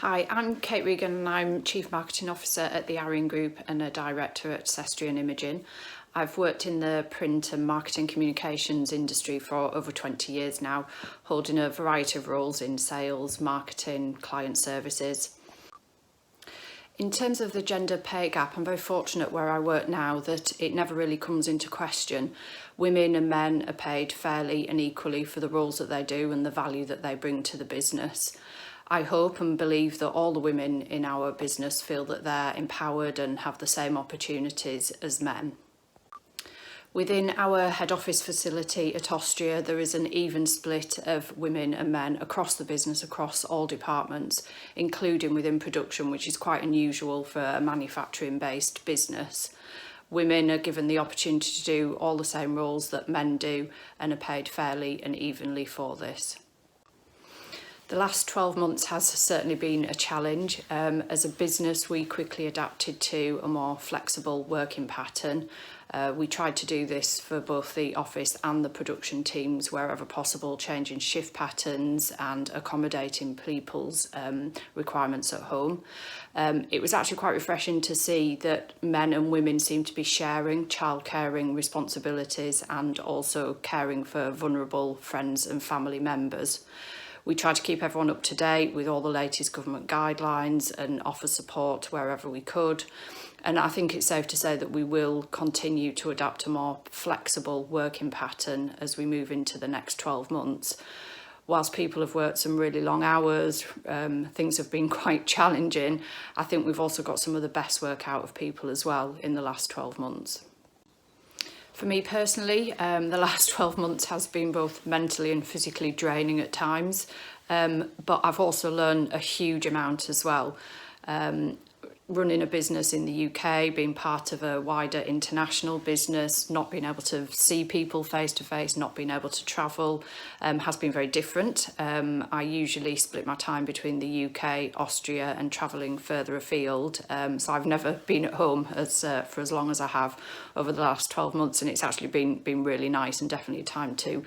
Hi, I'm Kate Regan and I'm Chief Marketing Officer at the ARIAN Group and a Director at Cestrian Imaging. I've worked in the print and marketing communications industry for over 20 years now, holding a variety of roles in sales, marketing, client services. In terms of the gender pay gap, I'm very fortunate where I work now that it never really comes into question. Women and men are paid fairly and equally for the roles that they do and the value that they bring to the business. I hope and believe that all the women in our business feel that they're empowered and have the same opportunities as men. Within our head office facility at Austria, there is an even split of women and men across the business, across all departments, including within production, which is quite unusual for a manufacturing-based business. Women are given the opportunity to do all the same roles that men do and are paid fairly and evenly for this. The last 12 months has certainly been a challenge. As a business, we quickly adapted to a more flexible working pattern. We tried to do this for both the office and the production teams wherever possible, changing shift patterns and accommodating people's requirements at home. It was actually quite refreshing to see that men and women seem to be sharing child-caring responsibilities and also caring for vulnerable friends and family members. We try to keep everyone up to date with all the latest government guidelines and offer support wherever we could. And I think it's safe to say that we will continue to adapt a more flexible working pattern as we move into the next 12 months. Whilst people have worked some really long hours, things have been quite challenging. I think we've also got some of the best work out of people as well in the last 12 months. For me personally, the last 12 months has been both mentally and physically draining at times, but I've also learned a huge amount as well. Running a business in the UK, being part of a wider international business, not being able to see people face to face, not being able to travel has been very different. I usually split my time between the UK, Austria and travelling further afield. So I've never been at home for as long as I have over the last 12 months, and it's actually been really nice and definitely time to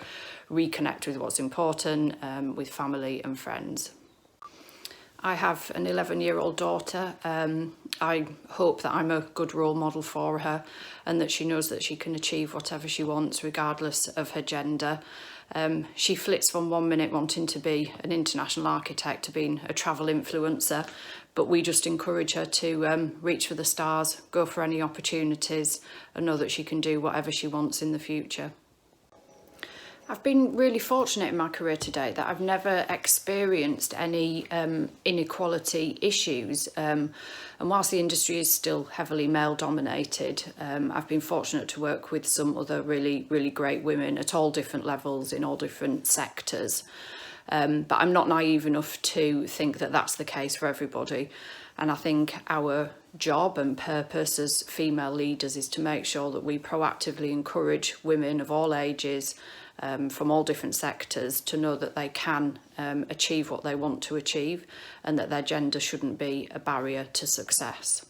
reconnect with what's important with family and friends. I have an 11-year-old daughter. I hope that I'm a good role model for her and that she knows that she can achieve whatever she wants regardless of her gender. She flits from 1 minute wanting to be an international architect to being a travel influencer, but we just encourage her to reach for the stars, go for any opportunities and know that she can do whatever she wants in the future. I've been really fortunate in my career to date that I've never experienced any inequality issues. And whilst the industry is still heavily male dominated, I've been fortunate to work with some other really great women at all different levels in all different sectors. But I'm not naive enough to think that that's the case for everybody. And I think our job and purpose as female leaders is to make sure that we proactively encourage women of all ages from all different sectors to know that they can achieve what they want to achieve and that their gender shouldn't be a barrier to success.